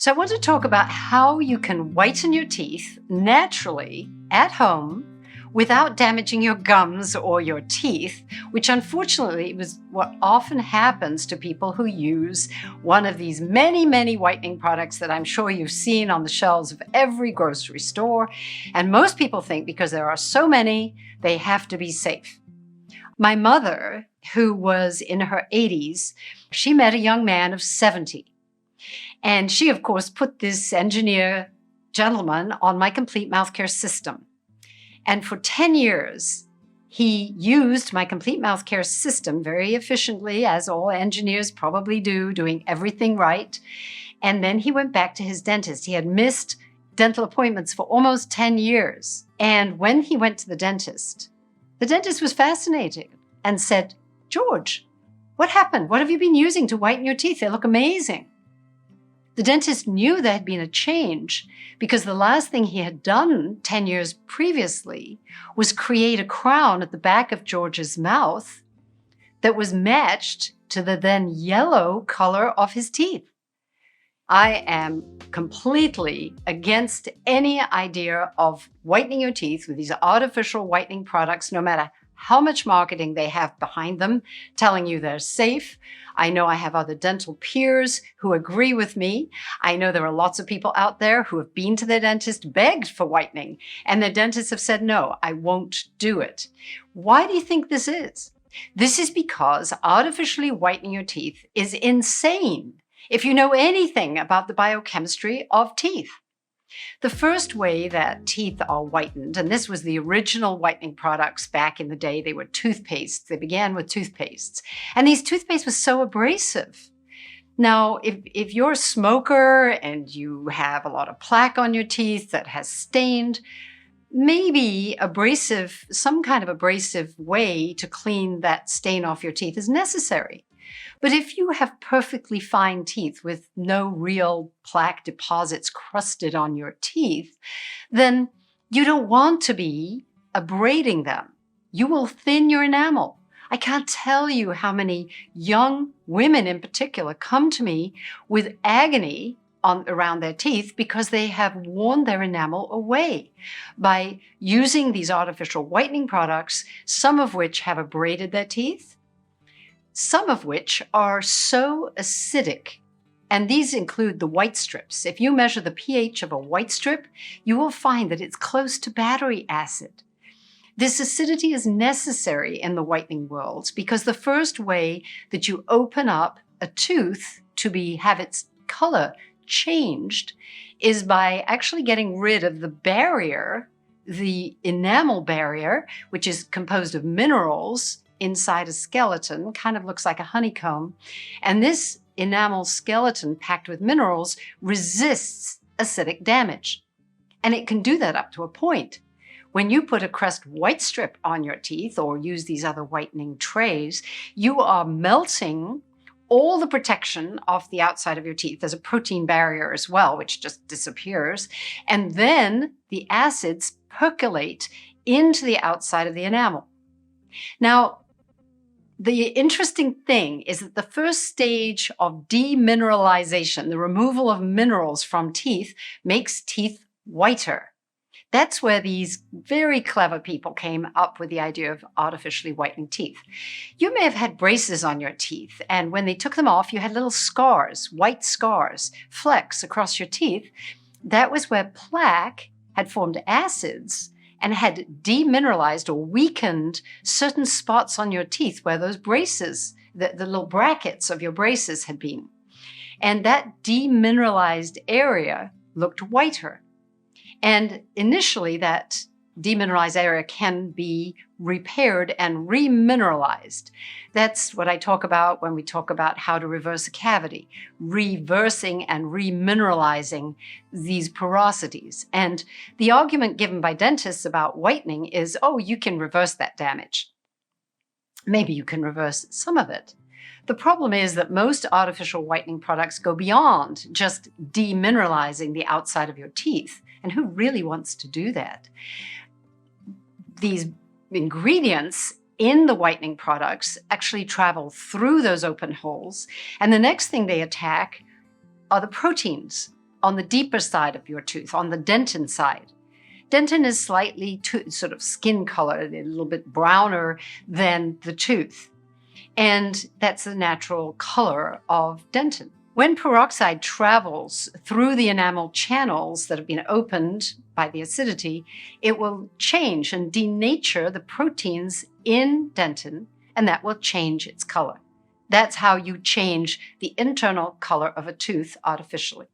So I want to talk about how you can whiten your teeth naturally at home without damaging your gums or your teeth, which unfortunately is what often happens to people who use one of these many whitening products that I'm sure you've seen on the shelves of every grocery store. And most people think because there are so many, they have to be safe. My mother, who was in her 80s, she met a young man of 70. And she, of course, put this engineer gentleman on my complete mouth care system. And for 10 years, he used my complete mouth care system very efficiently, as all engineers probably do, doing everything right. And then he went back to his dentist. He had missed dental appointments for almost 10 years. And when he went to the dentist was fascinated and said, "George, what happened? What have you been using to whiten your teeth? They look amazing." The dentist knew there had been a change because the last thing he had done 10 years previously was create a crown at the back of George's mouth that was matched to the then yellow color of his teeth. I am completely against any idea of whitening your teeth with these artificial whitening products, no matter how much marketing they have behind them, telling you they're safe. I know I have other dental peers who agree with me. I know there are lots of people out there who have been to their dentist, begged for whitening, and their dentists have said, "No, I won't do it." Why do you think this is? This is because artificially whitening your teeth is insane if you know anything about the biochemistry of teeth. The first way that teeth are whitened, and this was the original whitening products back in the day, they were toothpastes. They began with toothpastes. And these toothpastes were so abrasive. Now, if you're a smoker and you have a lot of plaque on your teeth that has stained, maybe some kind of abrasive way to clean that stain off your teeth is necessary. But if you have perfectly fine teeth with no real plaque deposits crusted on your teeth, then you don't want to be abrading them. You will thin your enamel. I can't tell you how many young women in particular come to me with agony around their teeth because they have worn their enamel away by using these artificial whitening products, some of which have abraded their teeth, some of which are so acidic. And these include the white strips. If you measure the pH of a white strip, you will find that it's close to battery acid. This acidity is necessary in the whitening world because the first way that you open up a tooth to have its color changed is by actually getting rid of the barrier, the enamel barrier, which is composed of minerals inside a skeleton, kind of looks like a honeycomb. And this enamel skeleton packed with minerals resists acidic damage. And it can do that up to a point. When you put a crest white strip on your teeth or use these other whitening trays, you are melting all the protection off the outside of your teeth. There's a protein barrier as well, which just disappears. And then the acids percolate into the outside of the enamel. Now, the interesting thing is that the first stage of demineralization, the removal of minerals from teeth, makes teeth whiter. That's where these very clever people came up with the idea of artificially whitening teeth. You may have had braces on your teeth, and when they took them off, you had little scars, white scars, flecks across your teeth. That was where plaque had formed acids and had demineralized or weakened certain spots on your teeth where those braces, the little brackets of your braces had been. And that demineralized area looked whiter. And initially, that demineralized area can be repaired and remineralized. That's what I talk about when we talk about how to reverse a cavity, reversing and remineralizing these porosities. And the argument given by dentists about whitening is, oh, you can reverse that damage. Maybe you can reverse some of it. The problem is that most artificial whitening products go beyond just demineralizing the outside of your teeth. And who really wants to do that? These ingredients in the whitening products actually travel through those open holes. And the next thing they attack are the proteins on the deeper side of your tooth, on the dentin side. Dentin is slightly sort of skin colored, a little bit browner than the tooth. And that's the natural color of dentin. When peroxide travels through the enamel channels that have been opened by the acidity, it will change and denature the proteins in dentin, and that will change its color. That's how you change the internal color of a tooth artificially.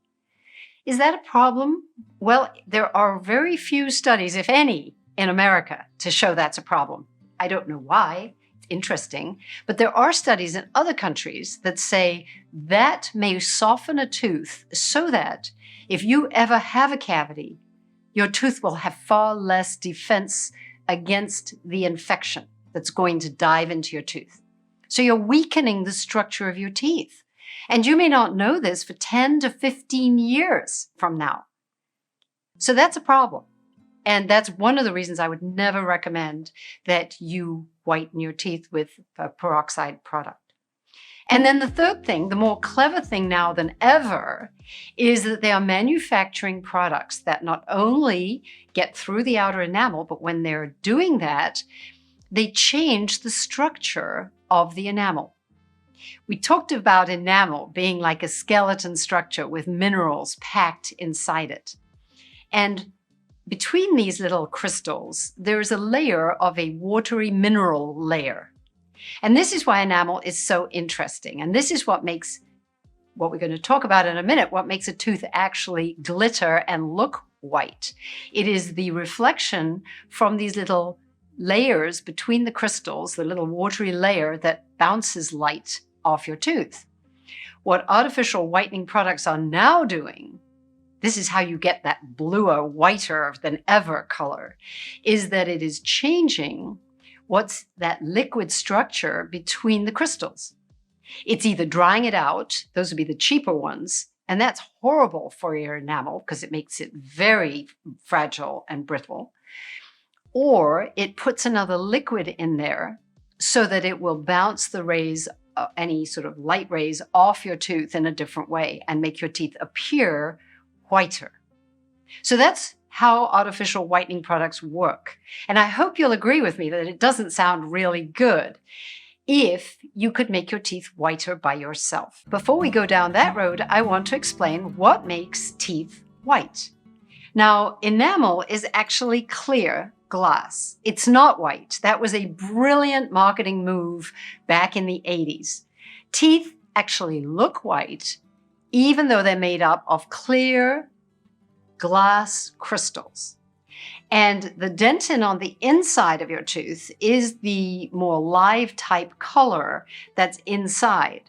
Is that a problem? Well, there are very few studies, if any, in America to show that's a problem. I don't know why. It's interesting. But there are studies in other countries that say that may soften a tooth so that if you ever have a cavity, your tooth will have far less defense against the infection that's going to dive into your tooth. So you're weakening the structure of your teeth. And you may not know this for 10 to 15 years from now. So that's a problem. And that's one of the reasons I would never recommend that you whiten your teeth with a peroxide product. And then the third thing, the more clever thing now than ever, is that they are manufacturing products that not only get through the outer enamel, but when they're doing that, they change the structure of the enamel. We talked about enamel being like a skeleton structure with minerals packed inside it. And between these little crystals, there is a layer of a watery mineral layer. And this is why enamel is so interesting. And this is what makes, what we're going to talk about in a minute, what makes a tooth actually glitter and look white. It is the reflection from these little layers between the crystals, the little watery layer that bounces light off your tooth. What artificial whitening products are now doing, this is how you get that bluer, whiter than ever color, is that it is changing what's that liquid structure between the crystals. It's either drying it out, those would be the cheaper ones, and that's horrible for your enamel because it makes it very fragile and brittle, or it puts another liquid in there so that it will bounce the rays, any sort of light rays off your tooth in a different way and make your teeth appear whiter. So that's how artificial whitening products work. And I hope you'll agree with me that it doesn't sound really good if you could make your teeth whiter by yourself. Before we go down that road, I want to explain what makes teeth white. Now, enamel is actually clear glass. It's not white. That was a brilliant marketing move back in the 80s. Teeth actually look white, even though they're made up of clear glass crystals. And the dentin on the inside of your tooth is the more live type color that's inside.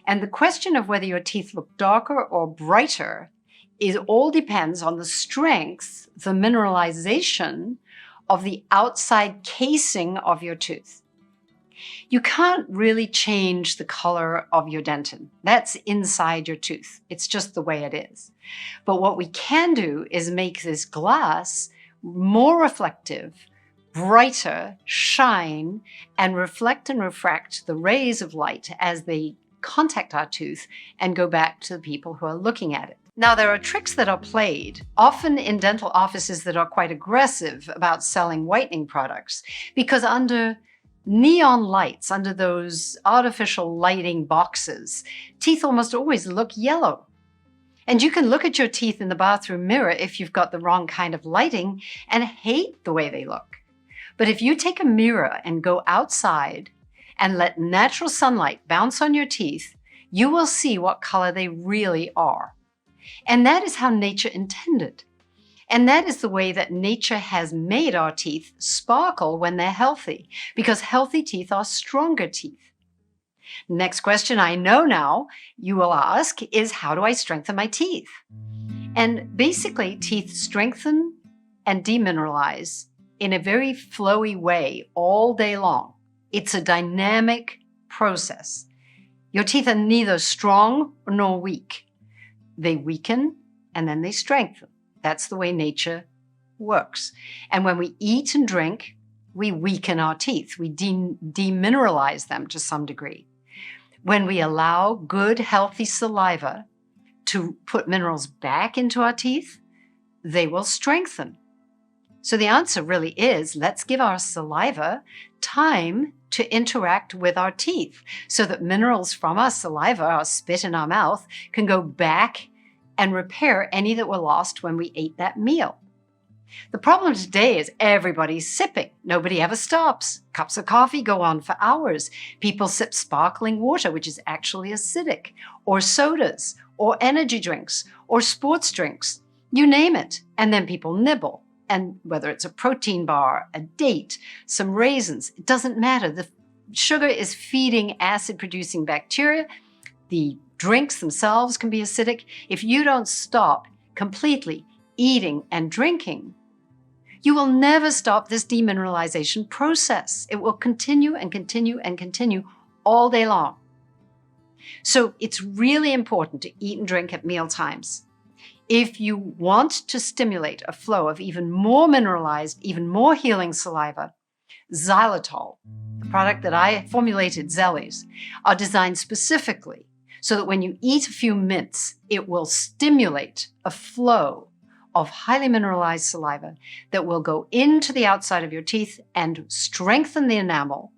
And the question of whether your teeth look darker or brighter all depends on the strength, the mineralization of the outside casing of your tooth. You can't really change the color of your dentin. That's inside your tooth. It's just the way it is. But what we can do is make this glass more reflective, brighter, shine, and reflect and refract the rays of light as they contact our tooth and go back to the people who are looking at it. Now, there are tricks that are played, often in dental offices that are quite aggressive about selling whitening products, because under neon lights, under those artificial lighting boxes, teeth almost always look yellow. And you can look at your teeth in the bathroom mirror if you've got the wrong kind of lighting and hate the way they look. But if you take a mirror and go outside and let natural sunlight bounce on your teeth, you will see what color they really are. And that is how nature intended. And that is the way that nature has made our teeth sparkle when they're healthy, because healthy teeth are stronger teeth. Next question I know now you will ask is, how do I strengthen my teeth? And basically, teeth strengthen and demineralize in a very flowy way all day long. It's a dynamic process. Your teeth are neither strong nor weak. They weaken and then they strengthen. That's the way nature works. And when we eat and drink, we weaken our teeth. We demineralize them to some degree. When we allow good, healthy saliva, to put minerals back into our teeth, they will strengthen. So the answer really is, let's give our saliva time to interact with our teeth so that minerals from our saliva, our spit in our mouth, can go back and repair any that were lost when we ate that meal. The problem today is everybody's sipping. Nobody ever stops. Cups of coffee go on for hours. People sip sparkling water, which is actually acidic, or sodas, or energy drinks, or sports drinks. You name it. And then people nibble. And whether it's a protein bar, a date, some raisins, it doesn't matter. The sugar is feeding acid-producing bacteria. The drinks themselves can be acidic. If you don't stop completely eating and drinking, you will never stop this demineralization process. It will continue and continue and continue all day long. So it's really important to eat and drink at meal times. If you want to stimulate a flow of even more mineralized, even more healing saliva, xylitol, the product that I formulated, Zellies, are designed specifically so that when you eat a few mints, it will stimulate a flow of highly mineralized saliva that will go into the outside of your teeth and strengthen the enamel.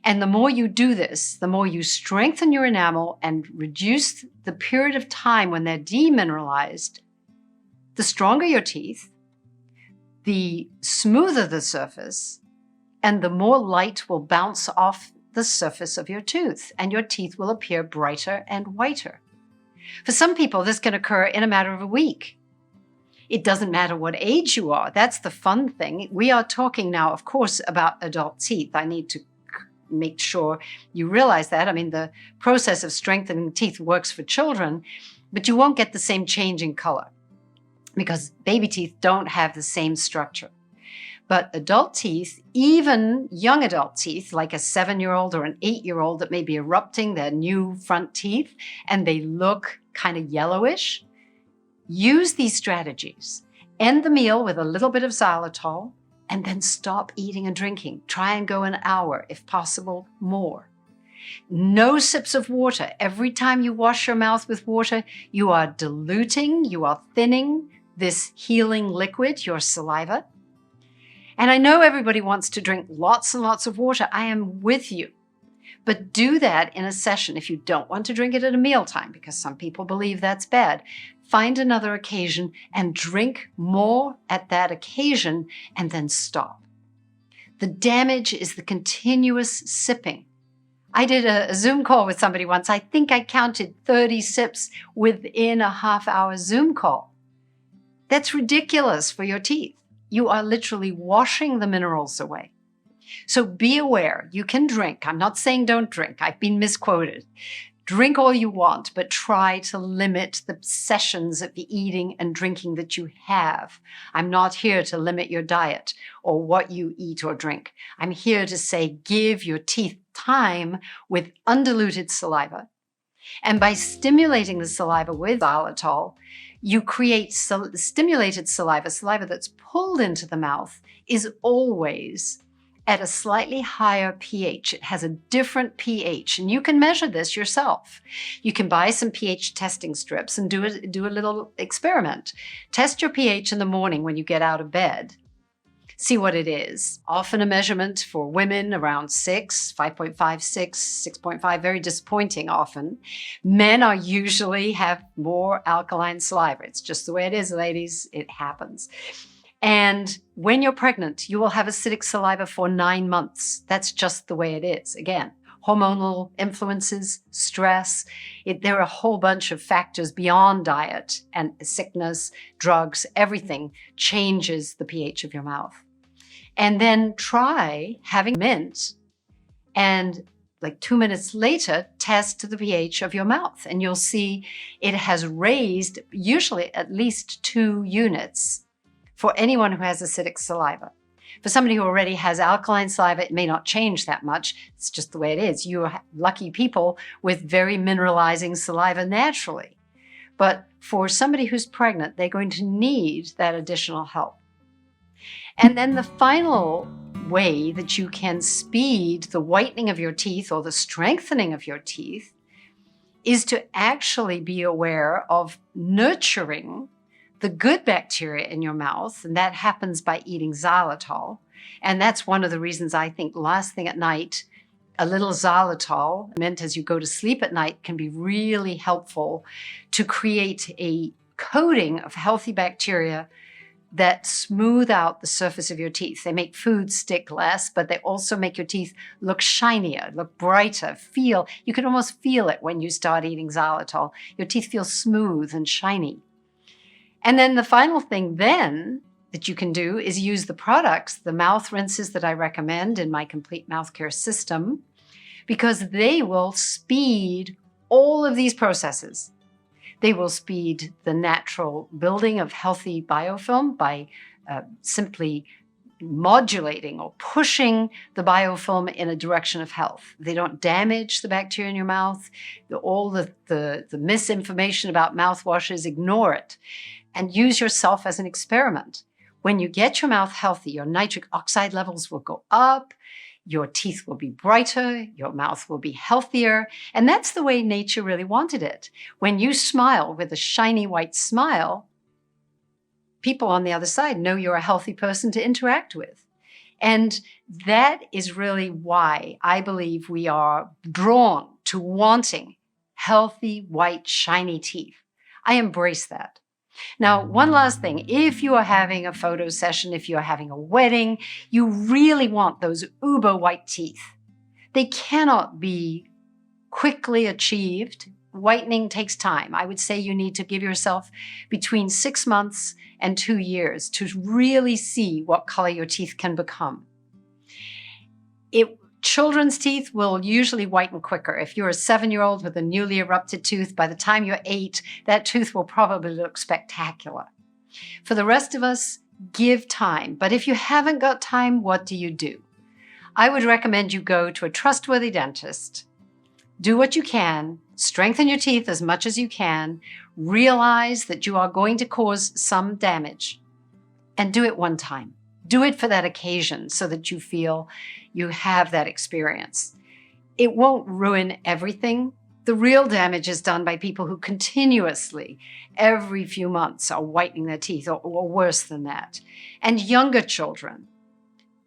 And the more you do this, the more you strengthen your enamel and reduce the period of time when they're demineralized, the stronger your teeth, the smoother the surface, and the more light will bounce off the surface of your tooth, and your teeth will appear brighter and whiter. For some people, this can occur in a matter of a week. It doesn't matter what age you are. That's the fun thing. We are talking now, of course, about adult teeth. I need to make sure you realize that. I mean, the process of strengthening teeth works for children, but you won't get the same change in color because baby teeth don't have the same structure. But adult teeth, even young adult teeth, like a 7-year-old or an 8-year-old that may be erupting their new front teeth and they look kind of yellowish, use these strategies. End the meal with a little bit of xylitol, and then stop eating and drinking. Try and go an hour, if possible, more. No sips of water. Every time you wash your mouth with water, you are diluting, you are thinning this healing liquid, your saliva. And I know everybody wants to drink lots and lots of water. I am with you. But do that in a session if you don't want to drink it at a mealtime, because some people believe that's bad. Find another occasion and drink more at that occasion and then stop. The damage is the continuous sipping. I did a Zoom call with somebody once. I think I counted 30 sips within a half-hour Zoom call. That's ridiculous for your teeth. You are literally washing the minerals away. So be aware. You can drink. I'm not saying don't drink. I've been misquoted. Drink all you want, but try to limit the sessions of eating and drinking that you have. I'm not here to limit your diet or what you eat or drink. I'm here to say give your teeth time with undiluted saliva. And by stimulating the saliva with xylitol, you create stimulated saliva. Saliva that's pulled into the mouth is always at a slightly higher pH. It has a different pH, and you can measure this yourself. You can buy some pH testing strips and do a little experiment. Test your pH in the morning when you get out of bed. See what it is. Often a measurement for women around 6, 5.5, 6, 6.5, very disappointing often. Men are usually have more alkaline saliva. It's just the way it is, ladies. It happens. And when you're pregnant, you will have acidic saliva for 9 months. That's just the way it is. Again, hormonal influences, stress. There are a whole bunch of factors beyond diet and sickness, drugs, everything changes the pH of your mouth. And then try having mint and like 2 minutes later, test the pH of your mouth and you'll see it has raised usually at least 2 units for anyone who has acidic saliva. For somebody who already has alkaline saliva, it may not change that much. It's just the way it is. You are lucky people with very mineralizing saliva naturally. But for somebody who's pregnant, they're going to need that additional help. And then the final way that you can speed the whitening of your teeth or the strengthening of your teeth is to actually be aware of nurturing the good bacteria in your mouth, and that happens by eating xylitol. And that's one of the reasons I think last thing at night, a little xylitol meant as you go to sleep at night can be really helpful to create a coating of healthy bacteria that smooth out the surface of your teeth. They make food stick less, but they also make your teeth look shinier, look brighter, you can almost feel it when you start eating xylitol. Your teeth feel smooth and shiny. And then the final thing then that you can do is use the products, the mouth rinses that I recommend in my complete mouth care system, because they will speed all of these processes. They will speed the natural building of healthy biofilm by simply modulating or pushing the biofilm in a direction of health. They don't damage the bacteria in your mouth. All the misinformation about mouthwashes, ignore it and use yourself as an experiment. When you get your mouth healthy, your nitric oxide levels will go up, your teeth will be brighter, your mouth will be healthier, and that's the way nature really wanted it. When you smile with a shiny white smile, people on the other side know you're a healthy person to interact with. And that is really why I believe we are drawn to wanting healthy, white, shiny teeth. I embrace that. Now, one last thing, if you are having a photo session, if you're having a wedding, you really want those uber white teeth. They cannot be quickly achieved. Whitening takes time. I would say you need to give yourself between 6 months and 2 years to really see what color your teeth can become. Children's teeth will usually whiten quicker. If you're a 7-year-old with a newly erupted tooth, by the time you're 8, that tooth will probably look spectacular. For the rest of us, give time. But if you haven't got time, what do? I would recommend you go to a trustworthy dentist. Do what you can, strengthen your teeth as much as you can, realize that you are going to cause some damage, and do it one time. Do it for that occasion so that you feel you have that experience. It won't ruin everything. The real damage is done by people who continuously, every few months, are whitening their teeth, or worse than that. And younger children,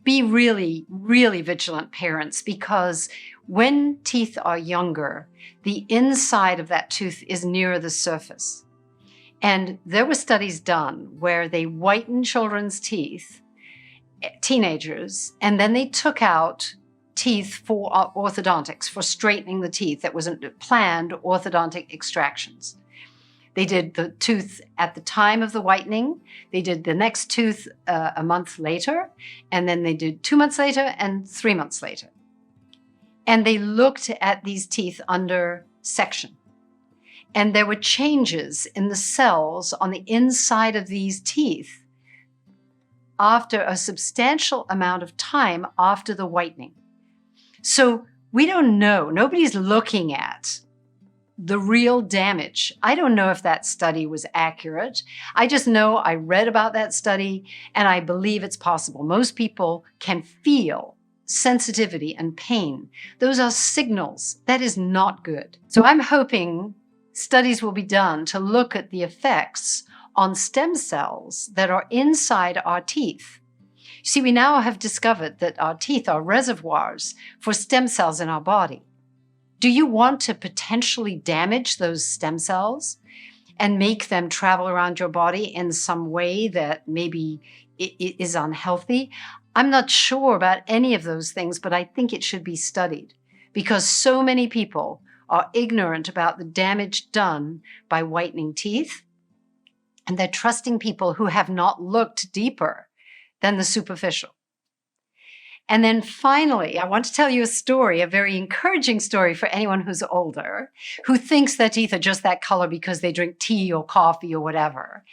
be really, really vigilant parents, because when teeth are younger, the inside of that tooth is nearer the surface. And there were studies done where they whitened children's teeth, teenagers, and then they took out teeth for orthodontics, for straightening the teeth. That wasn't planned orthodontic extractions. They did the tooth at the time of the whitening. They did the next tooth a month later, and then they did 2 months later and 3 months later. And they looked at these teeth under section. And there were changes in the cells on the inside of these teeth after a substantial amount of time after the whitening. So we don't know. Nobody's looking at the real damage. I don't know if that study was accurate. I just know I read about that study and I believe it's possible. Most people can feel sensitivity and pain. Those are signals. That is not good. So I'm hoping studies will be done to look at the effects on stem cells that are inside our teeth. See, we now have discovered that our teeth are reservoirs for stem cells in our body. Do you want to potentially damage those stem cells and make them travel around your body in some way that maybe is unhealthy? I'm not sure about any of those things, but I think it should be studied, because so many people are ignorant about the damage done by whitening teeth, and they're trusting people who have not looked deeper than the superficial. And then finally, I want to tell you a story, a very encouraging story for anyone who's older, who thinks their teeth are just that color because they drink tea or coffee or whatever.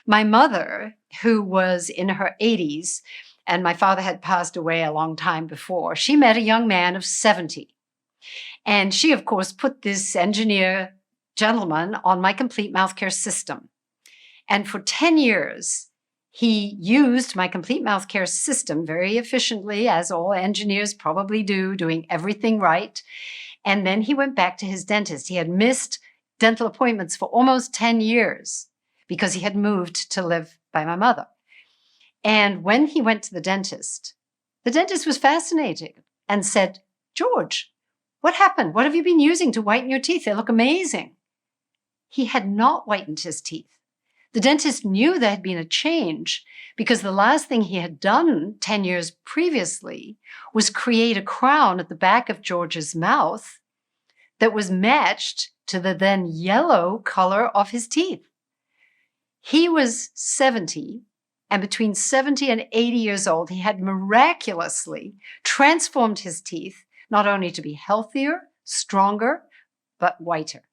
My mother, who was in her 80s, and my father had passed away a long time before, she met a young man of 70. And she, of course, put this engineer gentleman on my complete mouth care system. And for 10 years, he used my complete mouth care system very efficiently, as all engineers probably do, doing everything right. And then he went back to his dentist. He had missed dental appointments for almost 10 years because he had moved to live by my mother. And when he went to the dentist was fascinated and said, "George, what happened? What have you been using to whiten your teeth? They look amazing." He had not whitened his teeth. The dentist knew there had been a change because the last thing he had done 10 years previously was create a crown at the back of George's mouth that was matched to the then yellow color of his teeth. He was 70, and between 70 and 80 years old, he had miraculously transformed his teeth, not only to be healthier, stronger, but whiter.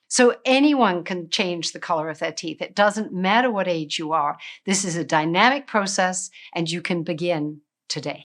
So anyone can change the color of their teeth. It doesn't matter what age you are. This is a dynamic process, and you can begin today.